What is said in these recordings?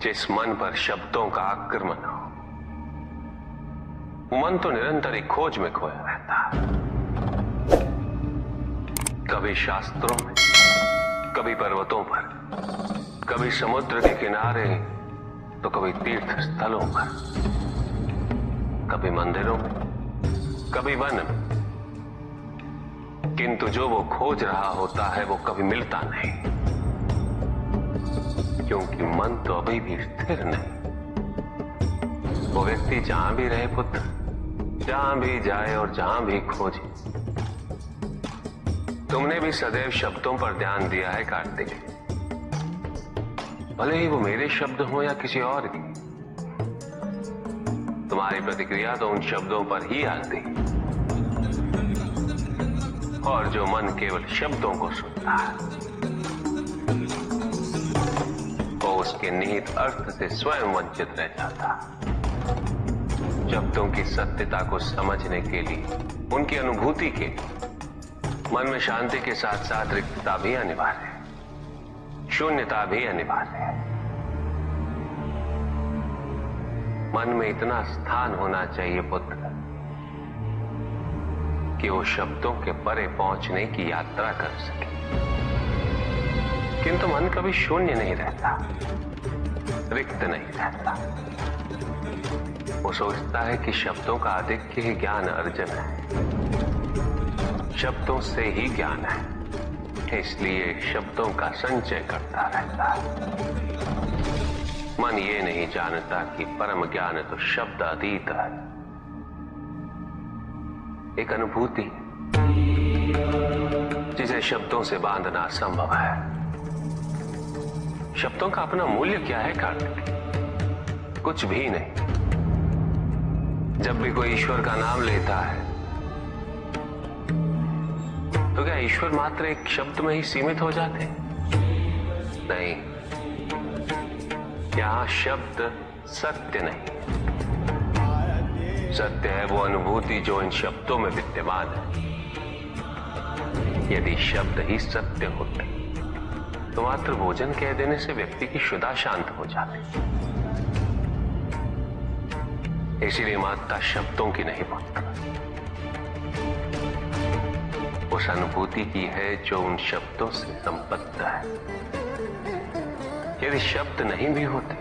जिस मन पर शब्दों का आक्रमण हो, वो मन तो निरंतर ही खोज में खोया रहता है। कभी शास्त्रों में, कभी पर्वतों पर, कभी समुद्र के किनारे, तो कभी तीर्थ स्थलों पर, कभी मंदिरों में, कभी वन में। किंतु जो वो खोज रहा होता है वो कभी मिलता नहीं, क्योंकि मन तो अभी भी स्थिर नहीं। वो व्यक्ति जहां भी रहे पुत्र, जहां भी जाए और जहां भी खोजे। तुमने भी सदैव शब्दों पर ध्यान दिया है कार्तिक, भले ही वो मेरे शब्द हो या किसी और की। तुम्हारी प्रतिक्रिया तो उन शब्दों पर ही आती, और जो मन केवल शब्दों को सुनता है, वो उसके निहित अर्थ से स्वयं वंचित रह जाता। शब्दों की सत्यता को समझने के लिए, उनकी अनुभूति के लिए, मन में शांति के साथ साथ रिक्तता भी अनिवार्य है, शून्यता भी अनिवार्य है। मन में इतना स्थान होना चाहिए पुत्र कि वो शब्दों के परे पहुंचने की यात्रा कर सके। किंतु मन कभी शून्य नहीं रहता, रिक्त नहीं रहता। वो सोचता है कि शब्दों का आधिक्य ही ज्ञान अर्जन है, शब्दों से ही ज्ञान है, इसलिए शब्दों का संचय करता रहता है। मन ये नहीं जानता कि परम ज्ञान तो शब्द अतीत है, एक अनुभूति जिसे शब्दों से बांधना असंभव है। शब्दों का अपना मूल्य क्या है कार्तिक? कुछ भी नहीं। जब भी कोई ईश्वर का नाम लेता है तो क्या ईश्वर मात्र एक शब्द में ही सीमित हो जाते? नहीं, यहां शब्द सत्य नहीं, सत्य है वो अनुभूति जो इन शब्दों में विद्यमान है। यदि शब्द ही सत्य होते तो मात्र भोजन कह देने से व्यक्ति की क्षुधा शांत हो जाती। इसीलिए महत्ता शब्दों की नहीं पुत्र, उस अनुभूति की है जो उन शब्दों से संबद्ध है। यदि शब्द नहीं भी होते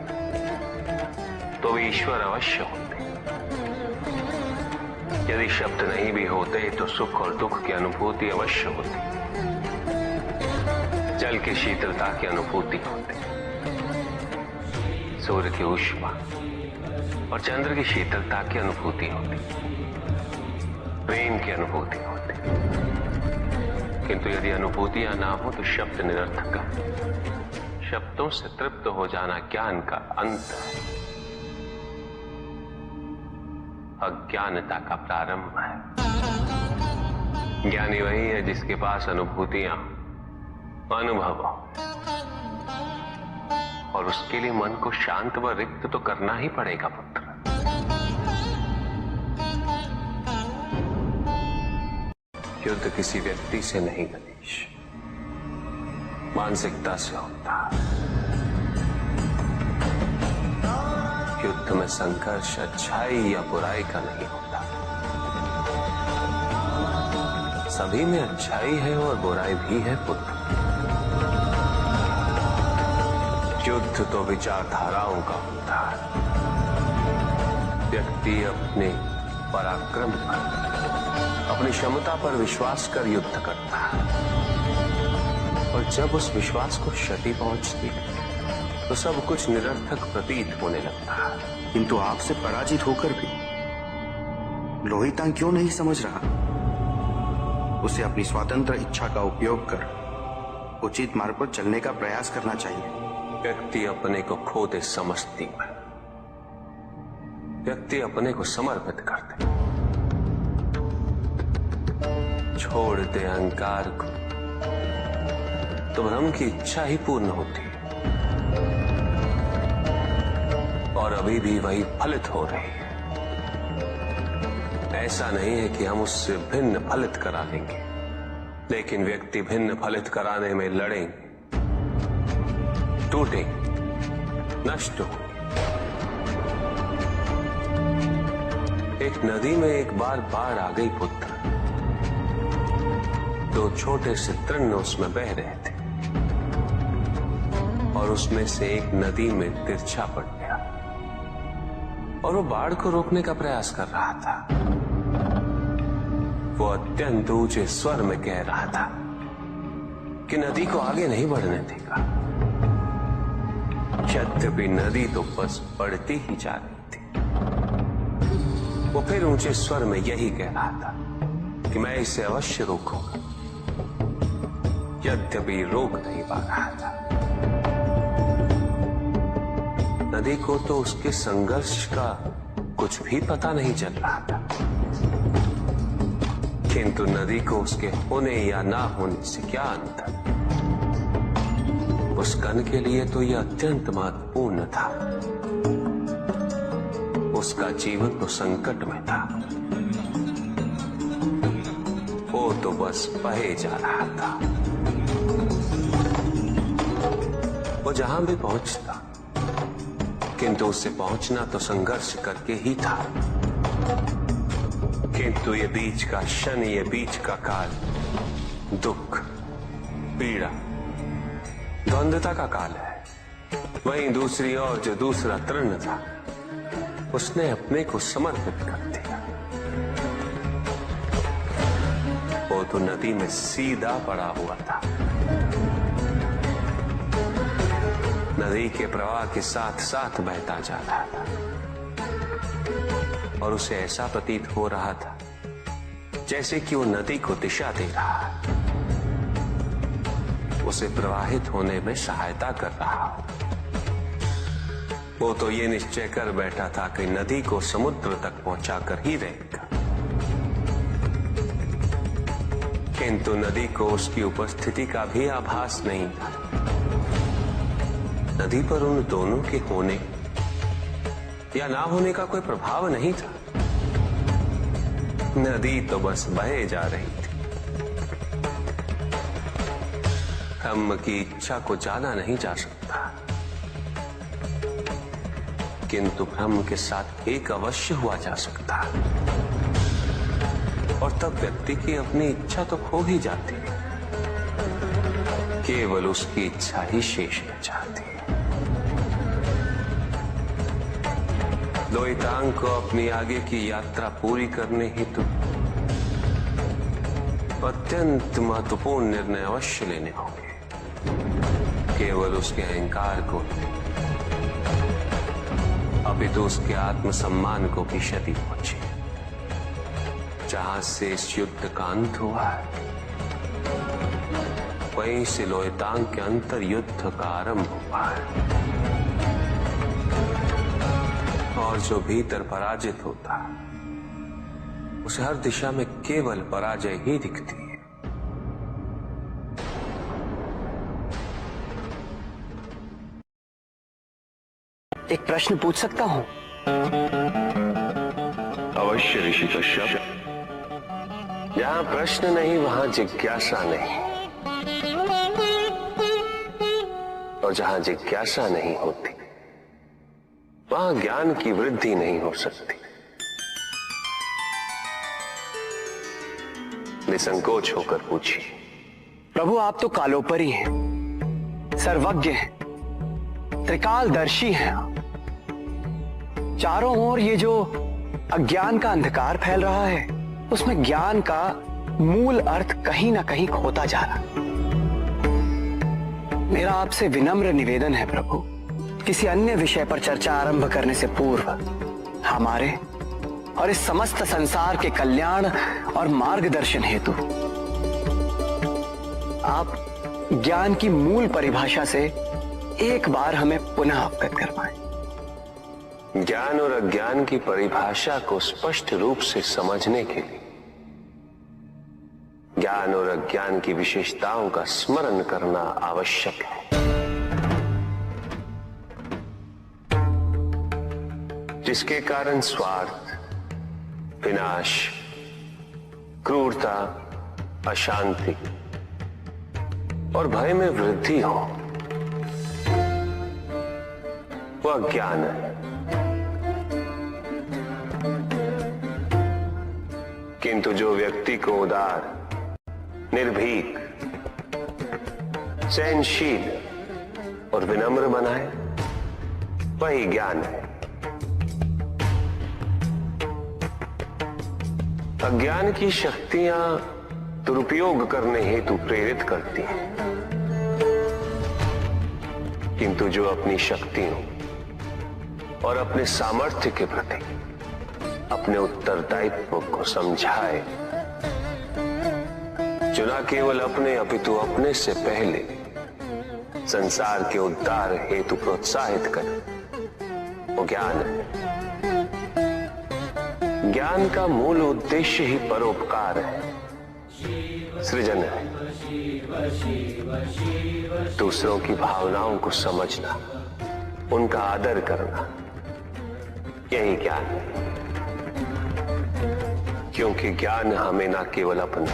तो वे ईश्वर अवश्य होते। यदि शब्द नहीं भी होते तो सुख और दुख की अनुभूति अवश्य होती, जल की शीतलता की अनुभूति होती, सूर्य की ऊष्मा और चंद्र की शीतलता की अनुभूति होती, प्रेम की अनुभूति होती। किंतु यदि अनुभूतियां ना हो तो शब्द निरर्थक है। शब्दों से तृप्त हो जाना ज्ञान का अंत है, अज्ञानता का प्रारंभ है। ज्ञानी वही है जिसके पास अनुभूतियां, अनुभव, और उसके लिए मन को शांत व रिक्त तो करना ही पड़ेगा पुत्र। युद्ध किसी व्यक्ति से नहीं गणेश, मानसिकता से होता। युद्ध में संघर्ष अच्छाई या बुराई का नहीं होता, सभी में अच्छाई है और बुराई भी है पुत्र। युद्ध तो विचारधाराओं का होता है। व्यक्ति अपने पराक्रम पर, अपनी क्षमता पर विश्वास कर युद्ध करता है, और जब उस विश्वास को क्षति पहुंचती है तो सब कुछ निरर्थक प्रतीत होने लगता है। किंतु आपसे पराजित होकर भी लोहितांग क्यों नहीं समझ रहा? उसे अपनी स्वतंत्र इच्छा का उपयोग कर उचित मार्ग पर चलने का प्रयास करना चाहिए। व्यक्ति अपने को खो दे समझती है, व्यक्ति अपने को समर्पित कर दे, छोड़ दे अहंकार को, तो ब्रह्म की इच्छा ही पूर्ण होती है, और अभी भी वही फलित हो रही है। ऐसा नहीं है कि हम उससे भिन्न फलित करा लेंगे, लेकिन व्यक्ति भिन्न फलित कराने में लड़ेंगे, टूटेंगे, नष्ट हो। एक नदी में एक बार बाढ़ आ गई पुत्र। 2 छोटे से तृण उसमें बह रहे थे और उसमें से एक नदी में तिरछा पड़ गया और वो बाढ़ को रोकने का प्रयास कर रहा था। वो अत्यंत ऊंचे स्वर में कह रहा था कि नदी को आगे नहीं बढ़ने देगा। यद्यपि नदी तो बस बढ़ती ही जा रही थी। वो फिर ऊंचे स्वर में यही कह रहा था कि मैं इसे अवश्य रोकूंगा, यद्यपि रोक नहीं पा रहा था। नदी को तो उसके संघर्ष का कुछ भी पता नहीं चल रहा था, किंतु नदी को उसके होने या ना होने से क्या अंतर। उस कण के लिए तो यह अत्यंत महत्वपूर्ण था। उसका जीवन तो संकट में था। वो तो बस बहे जा रहा था। वो जहां भी पहुंचता, किंतु उससे पहुंचना तो संघर्ष करके ही था। किंतु ये बीच का क्षण, ये बीच का काल दुख, पीड़ा, द्वंद्वता का काल है। वहीं दूसरी ओर जो दूसरा तृण था, उसने अपने को समर्पित कर दिया। वो तो नदी में सीधा पड़ा हुआ था। नदी के प्रवाह के साथ साथ बहता जा रहा था और उसे ऐसा प्रतीत हो रहा था जैसे कि वो नदी को दिशा दे रहा है, उसे प्रवाहित होने में सहायता कर रहा हो। वो तो ये निश्चय कर बैठा था कि नदी को समुद्र तक पहुंचाकर ही रहेगा, किंतु नदी को उसकी उपस्थिति का भी आभास नहीं था। नदी पर उन दोनों के होने या ना होने का कोई प्रभाव नहीं था। नदी तो बस बहे जा रही थी। ब्रह्म की इच्छा को जाना नहीं जा सकता, किंतु ब्रह्म के साथ एक अवश्य हुआ जा सकता, और तब व्यक्ति की अपनी इच्छा तो खो ही जाती है। केवल उसकी इच्छा ही शेष रह जाती है। द्वैतांग को अपनी आगे की यात्रा पूरी करने हेतु अत्यंत महत्वपूर्ण निर्णय अवश्य लेने होंगे। केवल उसके अहंकार को, अपितु उसके आत्मसम्मान को भी क्षति पहुंची। जहां से इस युद्ध का अंत हुआ है, वहीं से लोहितांग के अंतर युद्ध का आरंभ हुआ है। और जो भीतर पराजित होता, उसे हर दिशा में केवल पराजय ही दिखती है। एक प्रश्न पूछ सकता हूं? अवश्य ऋषि कश्यप। जहां प्रश्न नहीं वहां जिज्ञासा नहीं, और जहां जिज्ञासा नहीं होती वहां ज्ञान की वृद्धि नहीं हो सकती। निसंकोच होकर पूछिए। प्रभु, आप तो कालोपरी हैं, सर्वज्ञ हैं, त्रिकालदर्शी हैं। चारों ओर ये जो अज्ञान का अंधकार फैल रहा है, उसमें ज्ञान का मूल अर्थ कहीं ना कहीं खोता जा रहा। मेरा आपसे विनम्र निवेदन है प्रभु, किसी अन्य विषय पर चर्चा आरंभ करने से पूर्व हमारे और इस समस्त संसार के कल्याण और मार्गदर्शन हेतु आप ज्ञान की मूल परिभाषा से एक बार हमें पुनः अवगत करवाएं। ज्ञान और अज्ञान की परिभाषा को स्पष्ट रूप से समझने के लिए ज्ञान और अज्ञान की विशेषताओं का स्मरण करना आवश्यक है। जिसके कारण स्वार्थ, विनाश, क्रूरता, अशांति और भय में वृद्धि हो। वो अज्ञान है। किंतु जो व्यक्ति को उदार, निर्भीक, सहनशील और विनम्र बनाए, वही ज्ञान है। अज्ञान की शक्तियां दुरुपयोग करने हेतु प्रेरित करती हैं, किंतु जो अपनी शक्तियों और अपने सामर्थ्य के प्रति अपने उत्तरदायित्व को समझाए, जो न केवल अपने अपितु अपने से पहले संसार के उद्धार हेतु प्रोत्साहित करे, वो ज्ञान है। ज्ञान का मूल उद्देश्य ही परोपकार है, सृजन है। दूसरों की भावनाओं को समझना, उनका आदर करना, यही ज्ञान है। क्योंकि ज्ञान हमें न केवल अपने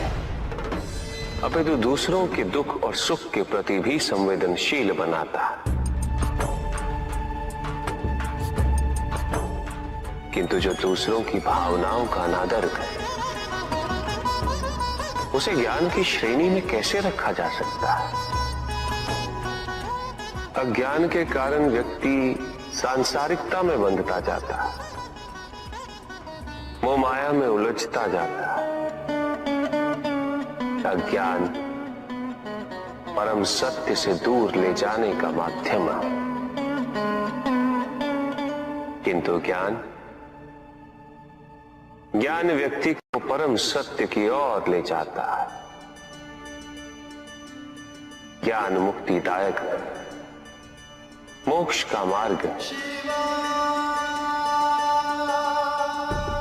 अपितु दूसरों के दुख और सुख के प्रति भी संवेदनशील बनाता है। किंतु जो दूसरों की भावनाओं का अनादर करे, उसे ज्ञान की श्रेणी में कैसे रखा जा सकता है? अज्ञान के कारण व्यक्ति सांसारिकता में बंधता जाता है, मोह माया में उलझता जाता है। अज्ञान परम सत्य से दूर ले जाने का माध्यम है, किंतु ज्ञान व्यक्ति को परम सत्य की ओर ले जाता है। ज्ञान मुक्तिदायक है, मोक्ष का मार्ग है,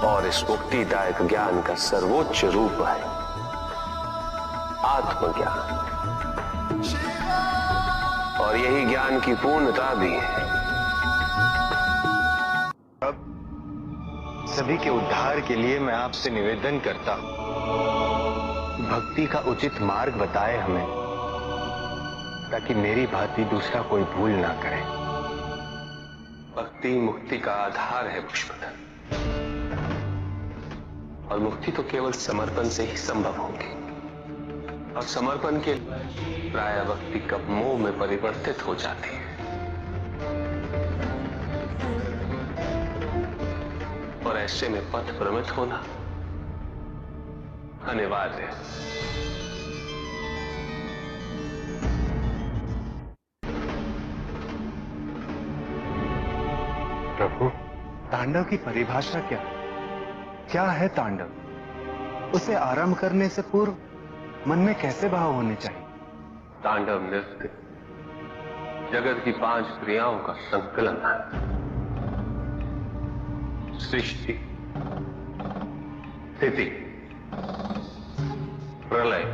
और इस मुक्तिदायक ज्ञान का सर्वोच्च रूप है आत्मज्ञान, और यही ज्ञान की पूर्णता भी है। सभी के उद्धार के लिए मैं आपसे निवेदन करता हूं, भक्ति का उचित मार्ग बताए हमें, ताकि मेरी भांति दूसरा कोई भूल ना करे। भक्ति मुक्ति का आधार है पुष्पधन, और मुक्ति तो केवल समर्पण से ही संभव होगी। और समर्पण के प्राय भक्ति कब मोह में परिवर्तित हो जाती है। और ऐसे में पथ भ्रमित होना अनिवार्य है। प्रभु, तांडव की परिभाषा क्या है? क्या है तांडव? उसे आरंभ करने से पूर्व मन में कैसे भाव होने चाहिए? तांडव नृत्य जगत की 5 क्रियाओं का संकलन है। सृष्टि, स्थिति, प्रलय,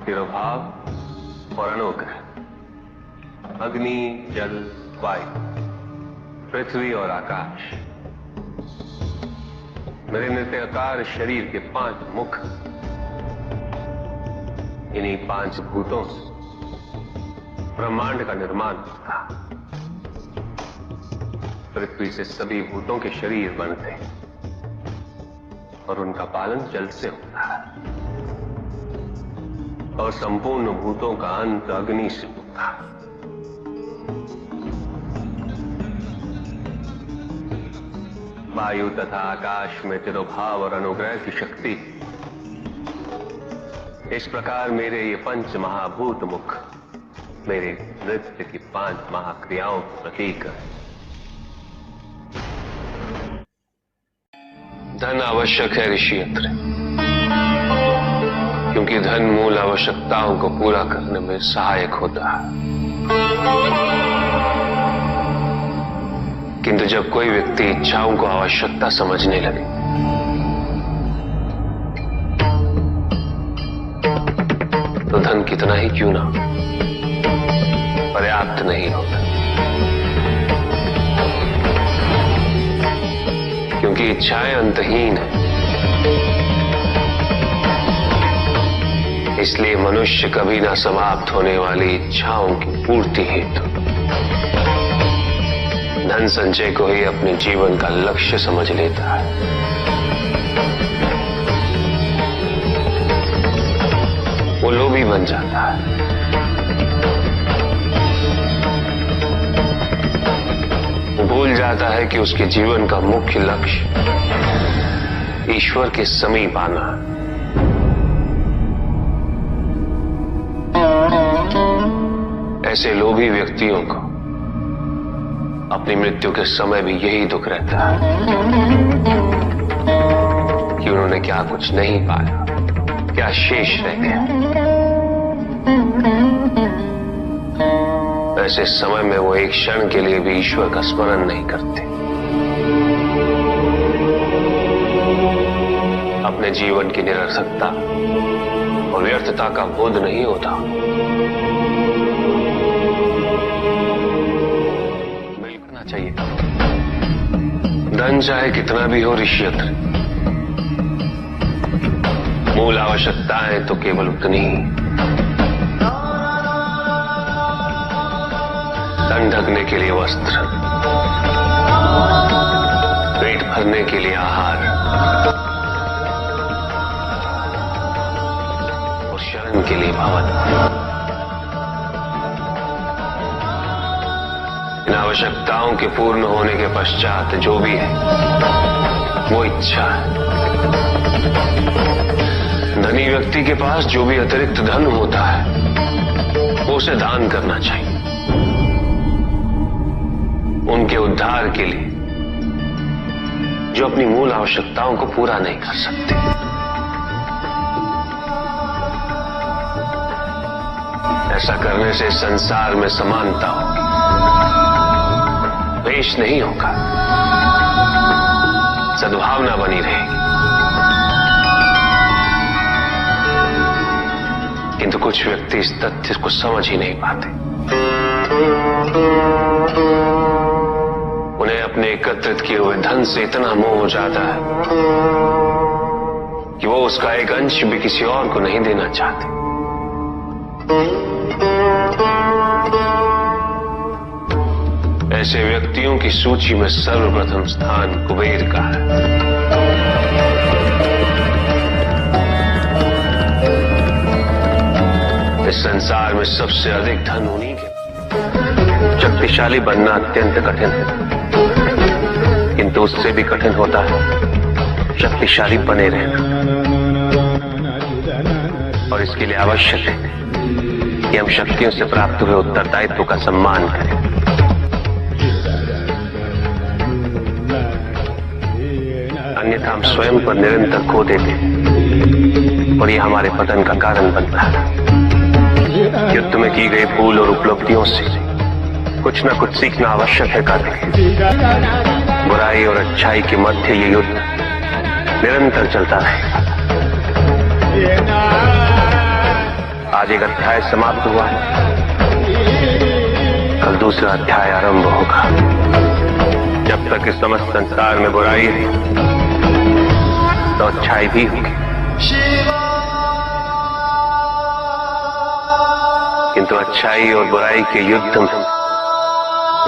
तिरोभाव और अनुग्रह, अग्नि, जल, वायु, पृथ्वी और आकाश। मेरे नृत्याकार शरीर के 5 मुख, इन्हीं 5 भूतों से ब्रह्मांड का निर्माण होता है। पृथ्वी से सभी भूतों के शरीर बनते हैं, और उनका पालन जल से होता है, और संपूर्ण भूतों का अंत अग्नि से होता है। वायु तथा आकाश में तिरोभाव और अनुग्रह की शक्ति। इस प्रकार मेरे ये 5 महाभूत मुख मेरे नृत्य की 5 महाक्रियाओं का प्रतीक है। धन आवश्यक है ऋषियंत्र, क्योंकि धन मूल आवश्यकताओं को पूरा करने में सहायक होता है। किंतु जब कोई व्यक्ति इच्छाओं को आवश्यकता समझने लगे, तो धन कितना ही क्यों ना पर्याप्त नहीं होता, क्योंकि इच्छाएं अंतहीन है। इसलिए मनुष्य कभी ना समाप्त होने वाली इच्छाओं की पूर्ति हेतु धन संचय को ही अपने जीवन का लक्ष्य समझ लेता है, वो लोभी बन जाता है। वो भूल जाता है कि उसके जीवन का मुख्य लक्ष्य ईश्वर के समीप आना है। ऐसे लोभी व्यक्तियों को अपनी मृत्यु के समय भी यही दुख रहता है कि उन्होंने क्या कुछ नहीं पाया, क्या शेष रह गया। ऐसे समय में वो एक क्षण के लिए भी ईश्वर का स्मरण नहीं करते, अपने जीवन की निरर्थकता और व्यर्थता का बोध नहीं होता। बिल्कुल चाहिए, धन चाहे कितना भी हो ऋषियत्र, मूल आवश्यकताएं तो केवल उतनी ही। तन ढकने के लिए वस्त्र, पेट भरने के लिए आहार और शरण के लिए भवन। इन आवश्यकताओं के पूर्ण होने के पश्चात जो भी है वो इच्छा है। धनी व्यक्ति के पास जो भी अतिरिक्त धन होता है वो उसे दान करना चाहिए, उनके उद्धार के लिए जो अपनी मूल आवश्यकताओं को पूरा नहीं कर सकते। ऐसा करने से संसार में समानता होगी, द्वेष नहीं होगा, सद्भावना बनी रहेगी। किंतु कुछ व्यक्ति इस तथ्य को समझ ही नहीं पाते। उन्हें अपने एकत्रित किए हुए धन से इतना मोह हो जाता है कि वो उसका एक अंश भी किसी और को नहीं देना चाहते। ऐसे व्यक्तियों की सूची में सर्वप्रथम स्थान कुबेर का है। इस संसार में सबसे अधिक धन उन्हीं के। शक्तिशाली बनना अत्यंत कठिन है, किंतु उससे भी कठिन होता है शक्तिशाली बने रहना। और इसके लिए आवश्यक है कि हम शक्तियों से प्राप्त हुए उत्तरदायित्व का सम्मान करें। अन्यथा हम स्वयं पर निरंतर खो देते हैं और यह हमारे पतन का कारण बनता है। युद्ध में की गई भूल और उपलब्धियों से कुछ न कुछ सीखना आवश्यक है कार्तिक। बुराई और अच्छाई के मध्य ये युद्ध निरंतर चलता रहेगा। आज एक अध्याय समाप्त हुआ है, कल दूसरा अध्याय आरंभ होगा। जब तक इस समस्त संसार में बुराई है तो अच्छाई भी होगी, किंतु अच्छाई और बुराई के युद्ध में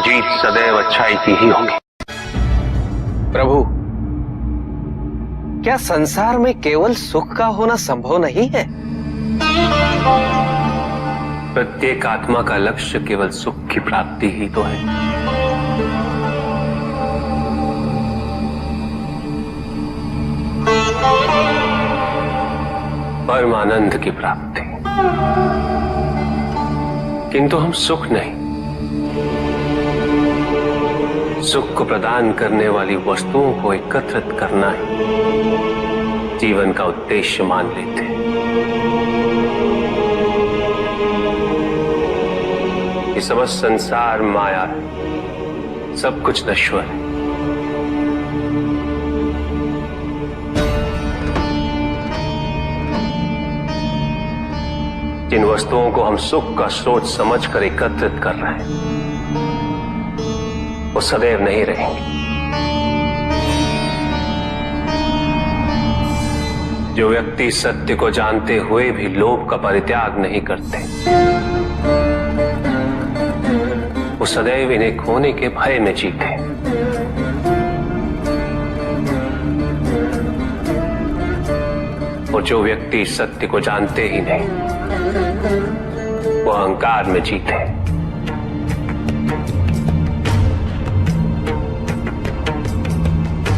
जीत सदैव अच्छाई की ही होगी। प्रभु, क्या संसार में केवल सुख का होना संभव नहीं है? प्रत्येक आत्मा का लक्ष्य केवल सुख की प्राप्ति ही तो है। परमानंद की प्राप्ति, किंतु हम सुख नहीं, सुख को प्रदान करने वाली वस्तुओं को एकत्रित करना ही जीवन का उद्देश्य मान लेते हैं। ये समस्त संसार माया है, सब कुछ नश्वर है। जिन वस्तुओं को हम सुख का सोच समझकर एकत्रित कर रहे हैं वो सदैव नहीं रहेंगे। जो व्यक्ति सत्य को जानते हुए भी लोभ का परित्याग नहीं करते वो सदैव इन्हें खोने के भय में जीते। और जो व्यक्ति सत्य को जानते ही नहीं, वो अहंकार में जीते।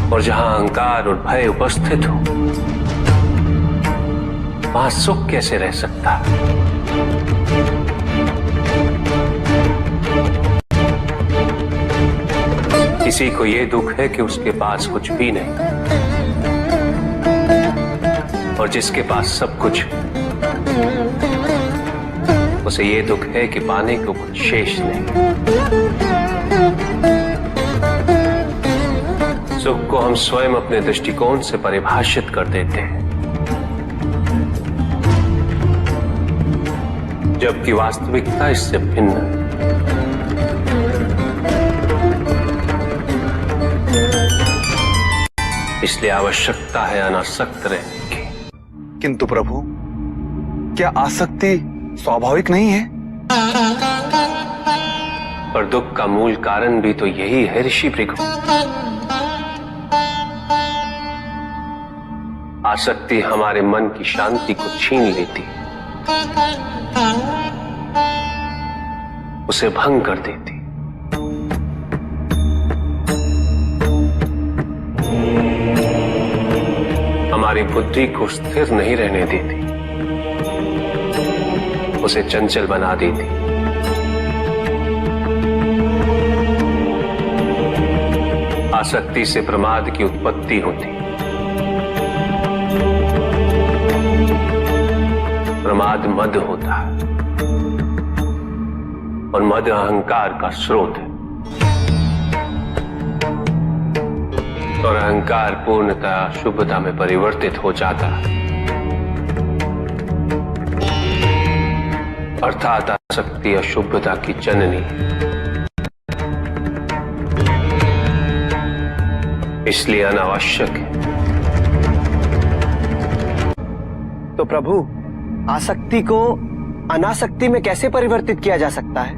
और जहां अहंकार और भय उपस्थित हो, वहां सुख कैसे रह सकता? किसी को यह दुख है कि उसके पास कुछ भी नहीं, और जिसके पास सब कुछ, उसे यह दुख है कि पाने को कुछ शेष नहीं। सुख को हम स्वयं अपने दृष्टिकोण से परिभाषित कर देते हैं, जबकि वास्तविकता इससे भिन्न है। इसलिए आवश्यकता है अनासक्त रहने की। किंतु प्रभु, क्या आसक्ति स्वाभाविक नहीं है? और दुख का मूल कारण भी तो यही है ऋषि भृगु। आसक्ति हमारे मन की शांति को छीन लेती, उसे भंग कर देती। हमारी बुद्धि को स्थिर नहीं रहने देती, उसे चंचल बना देती। आसक्ति से प्रमाद की उत्पत्ति होती, प्रमाद मद होता है, और मद अहंकार का स्रोत है। और अहंकार पूर्णतः शुभता में परिवर्तित हो जाता है, अर्थात आसक्ति अशुभता की जननी। इसलिए अनावश्यक है। तो प्रभु, आसक्ति को अनासक्ति में कैसे परिवर्तित किया जा सकता है?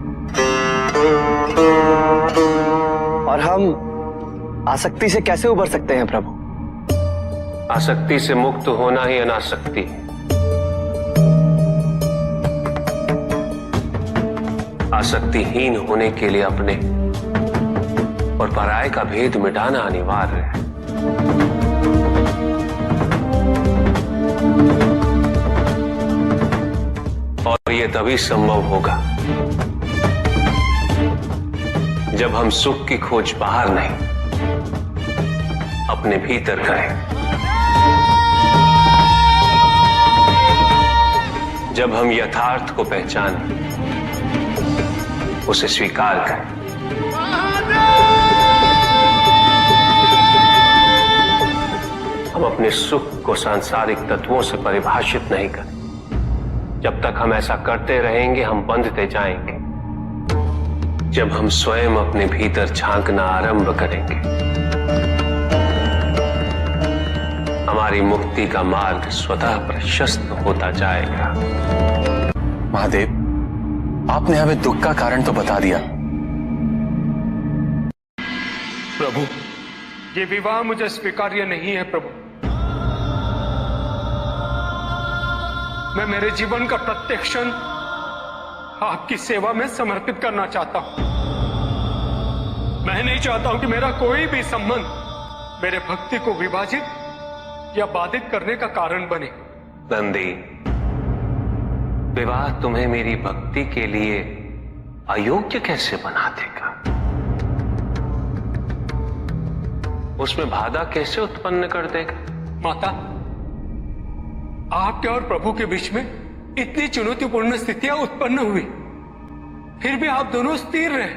और हम आसक्ति से कैसे उबर सकते हैं प्रभु? आसक्ति से मुक्त होना ही अनासक्ति है। आसक्तिहीन होने के लिए अपने और पराये का भेद मिटाना अनिवार्य है। और यह तभी संभव होगा जब हम सुख की खोज बाहर नहीं, अपने भीतर करें। जब हम यथार्थ को पहचानें, उसे स्वीकार करें। हम अपने सुख को सांसारिक तत्वों से परिभाषित नहीं करें। जब तक हम ऐसा करते रहेंगे, हम बंधते जाएंगे। जब हम स्वयं अपने भीतर झांकना आरंभ करेंगे, हमारी मुक्ति का मार्ग स्वतः प्रशस्त होता जाएगा। महादेव, आपने हमें दुख का कारण तो बता दिया। प्रभु, ये विवाह मुझे स्वीकार्य नहीं है प्रभु। मैं मेरे जीवन का प्रत्येक क्षण आपकी सेवा में समर्पित करना चाहता हूं। मैं नहीं चाहता हूं कि मेरा कोई भी संबंध मेरे भक्ति को विभाजित या बाधित करने का कारण बने। नंदी, विवाह तुम्हें मेरी भक्ति के लिए अयोग्य कैसे बना देगा? उसमें बाधा कैसे उत्पन्न कर देगा? माता, आपके और प्रभु के बीच में इतनी चुनौतीपूर्ण स्थितियां उत्पन्न हुई, फिर भी आप दोनों स्थिर रहे।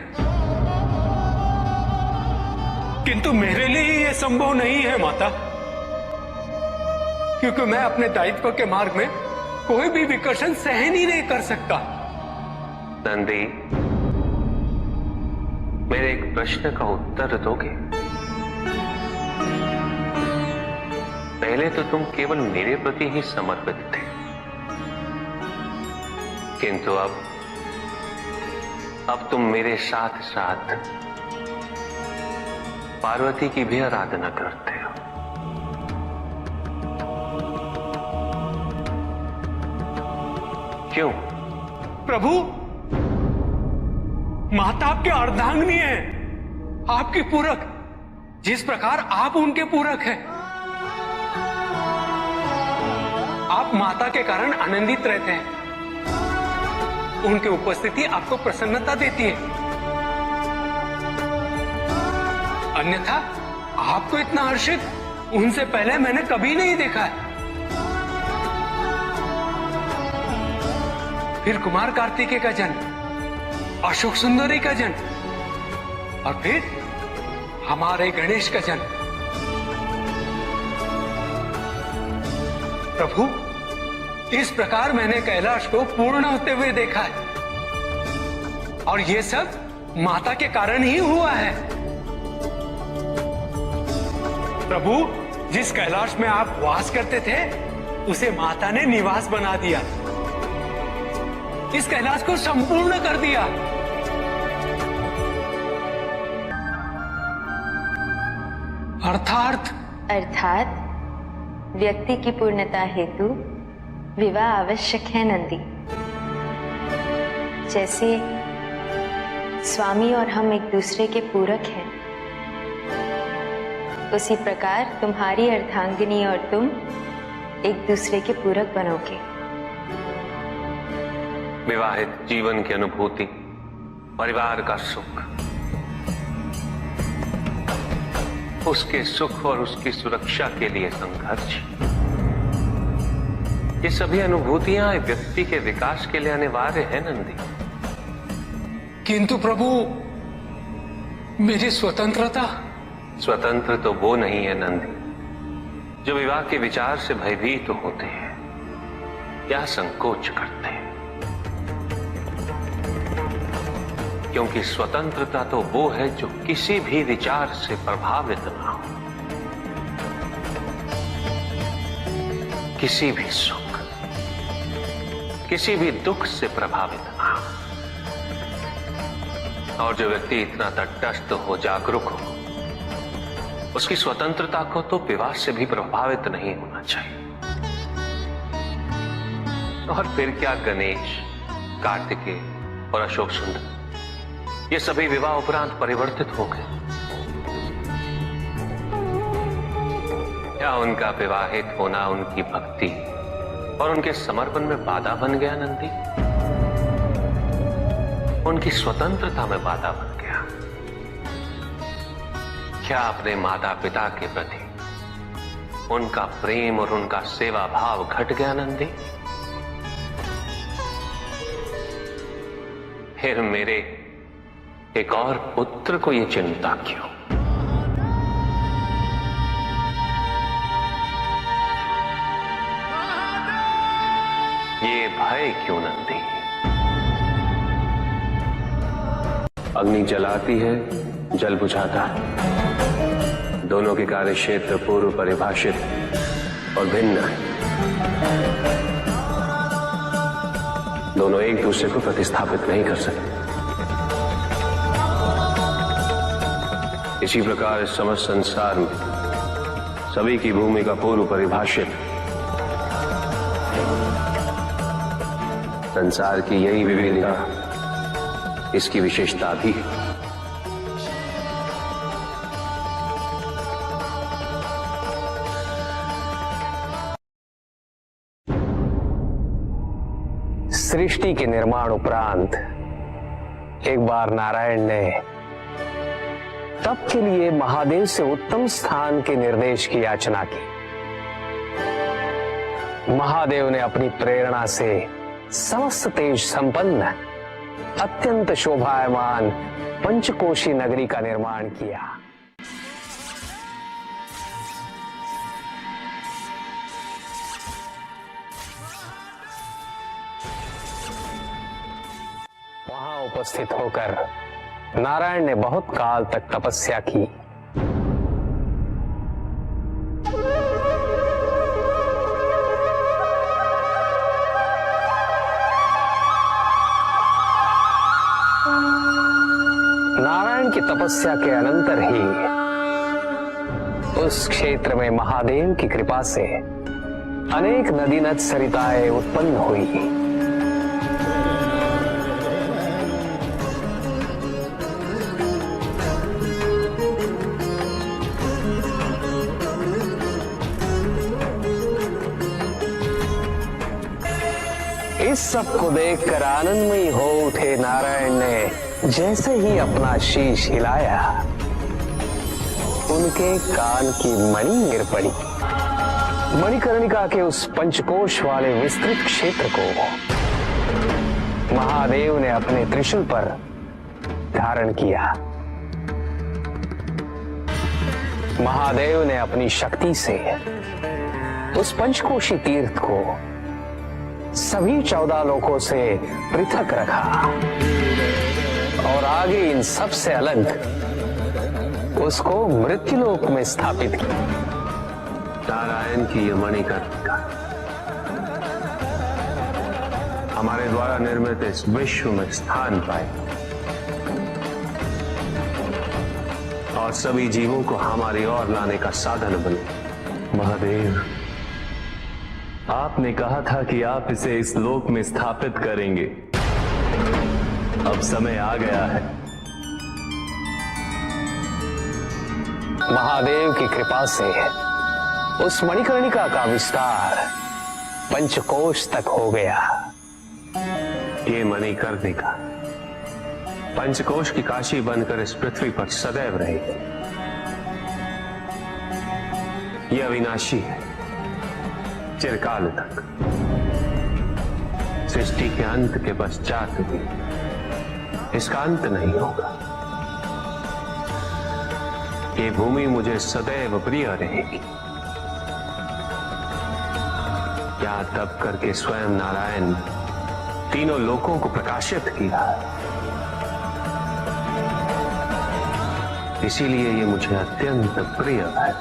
किंतु मेरे लिए यह संभव नहीं है माता, क्योंकि मैं अपने दायित्व के मार्ग में कोई भी विकर्षण सहन ही नहीं कर सकता। नंदी, मेरे एक प्रश्न का उत्तर दोगे? पहले तो तुम केवल मेरे प्रति ही समर्पित थे, किंतु अब अब तुम मेरे साथ साथ पार्वती की भी आराधना करते हो। क्यों? प्रभु, माता आपके अर्धांगिनी है, आपकी पूरक, जिस प्रकार आप उनके पूरक हैं। आप माता के कारण आनंदित रहते हैं, उनकी उपस्थिति आपको प्रसन्नता देती है। अन्यथा आपको इतना हर्षित उनसे पहले मैंने कभी नहीं देखा है। फिर कुमार कार्तिकेय का जन्म, अशोक सुंदरी का जन्म, और फिर हमारे गणेश का जन्म। प्रभु, इस प्रकार मैंने कैलाश को पूर्ण होते हुए देखा है, और ये सब माता के कारण ही हुआ है। प्रभु, जिस कैलाश में आप वास करते थे उसे माता ने निवास बना दिया, इस कैलाश को संपूर्ण कर दिया। अर्थात व्यक्ति की पूर्णता हेतु विवाह आवश्यक है नंदी। जैसे स्वामी और हम एक दूसरे के पूरक हैं, उसी प्रकार तुम्हारी अर्धांगिनी और तुम एक दूसरे के पूरक बनोगे। विवाहित जीवन की अनुभूति, परिवार का सुख, उसके सुख और उसकी सुरक्षा के लिए संघर्ष, ये सभी अनुभूतियां व्यक्ति के विकास के लिए अनिवार्य है नंदी। किंतु प्रभु, मेरी स्वतंत्रता। स्वतंत्र तो वो नहीं है नंदी जो विवाह के विचार से भयभीत होते हैं या संकोच करते हैं, क्योंकि स्वतंत्रता तो वो है जो किसी भी विचार से प्रभावित ना हो, किसी भी सुख, किसी भी दुख से प्रभावित ना हो। और जो व्यक्ति इतना तटस्थ हो, जागरूक हो, उसकी स्वतंत्रता को तो विवाह से भी प्रभावित नहीं होना चाहिए। और फिर क्या गणेश, कार्तिकेय और अशोक सुंदर, ये सभी विवाह उपरांत परिवर्तित हो गए? क्या उनका विवाहित होना उनकी भक्ति और उनके समर्पण में बाधा बन गया नंदी? उनकी स्वतंत्रता में बाधा बन गया? क्या अपने माता पिता के प्रति उनका प्रेम और उनका सेवा भाव घट गया नंदी? फिर मेरे एक और पुत्र को ये चिंता क्यों? ये भय क्यों नंदी? अग्नि जलाती है, जल बुझाता है, दोनों के कार्य क्षेत्र पूर्व परिभाषित और भिन्न है। दोनों एक दूसरे को प्रतिस्थापित नहीं कर सकते। इसी प्रकार इस समस्त संसार में सभी की भूमिका पूर्व परिभाषित। संसार की यही विविधता इसकी विशेषता भी है। सृष्टि के निर्माण उपरांत एक बार नारायण ने तप के लिए महादेव से उत्तम स्थान के निर्देश की याचना की। महादेव ने अपनी प्रेरणा से समस्त तेज संपन्न अत्यंत शोभायमान पंचकोशी नगरी का निर्माण किया। वहां उपस्थित होकर नारायण ने बहुत काल तक तपस्या की। नारायण की तपस्या के अनंतर ही उस क्षेत्र में महादेव की कृपा से अनेक नदी नद सरिताएं उत्पन्न हुई। इस सब को देखकर आनंदमयी हो उठे नारायण ने जैसे ही अपना शीश हिलाया, उनके कान की मणि गिर पड़ी। मणिकर्णिका के उस पंचकोश वाले विस्तृत क्षेत्र को महादेव ने अपने त्रिशूल पर धारण किया। महादेव ने अपनी शक्ति से उस पंचकोशी तीर्थ को सभी 14 लोकों से पृथक रखा और आगे इन सब से अलग उसको मृत्युलोक में स्थापित किया। नारायण की ये मणिकर्णिका हमारे द्वारा निर्मित इस विश्व में स्थान पाए और सभी जीवों को हमारी ओर लाने का साधन बने। महादेव, आपने कहा था कि आप इसे इस लोक में स्थापित करेंगे। अब समय आ गया है। महादेव की कृपा से उस मणिकर्णिका का विस्तार पंचकोश तक हो गया। ये मणिकर्णिका पंचकोश की काशी बनकर इस पृथ्वी पर सदैव रहेगी। यह अविनाशी है, चिरकाल तक। सृष्टि के अंत के पश्चात भी इसका अंत नहीं होगा। ये भूमि मुझे सदैव प्रिय रहेगी। यहां तप करके स्वयं नारायण तीनों लोकों को प्रकाशित किया, इसीलिए ये मुझे अत्यंत प्रिय है।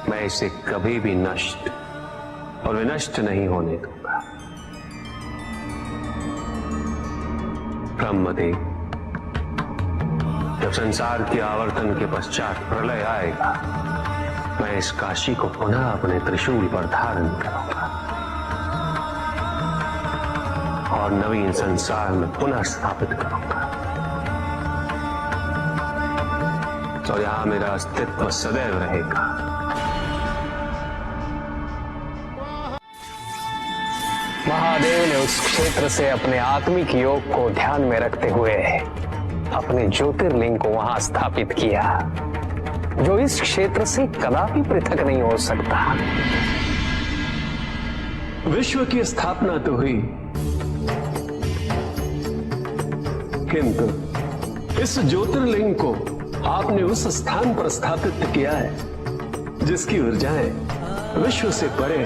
मैं इसे कभी भी नष्ट और विनष्ट नहीं होने दूंगा। ब्रह्मदेव, जब संसार के आवर्तन के पश्चात प्रलय आएगा, मैं इस काशी को पुनः अपने त्रिशूल पर धारण करूंगा और नवीन संसार में पुनः स्थापित करूंगा। और यहां मेरा अस्तित्व सदैव रहेगा। महादेव ने उस क्षेत्र से अपने आत्मिक योग को ध्यान में रखते हुए अपने ज्योतिर्लिंग को वहां स्थापित किया, जो इस क्षेत्र से कदापि पृथक नहीं हो सकता। विश्व की स्थापना तो हुई, किंतु इस ज्योतिर्लिंग को आपने उस स्थान पर स्थापित किया है जिसकी ऊर्जाएं विश्व से परे।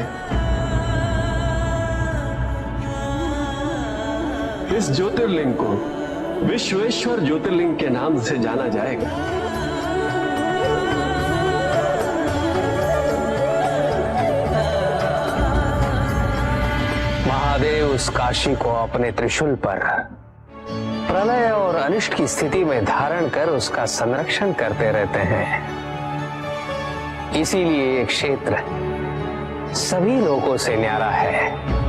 इस ज्योतिर्लिंग को विश्वेश्वर ज्योतिर्लिंग के नाम से जाना जाएगा। महादेव उस काशी को अपने त्रिशूल पर प्रलय और अनिष्ट की स्थिति में धारण कर उसका संरक्षण करते रहते हैं। इसीलिए ये क्षेत्र सभी लोगों से न्यारा है।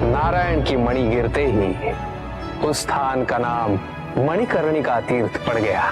नारायण की मणि गिरते ही उस स्थान का नाम मणिकर्णिका तीर्थ पड़ गया।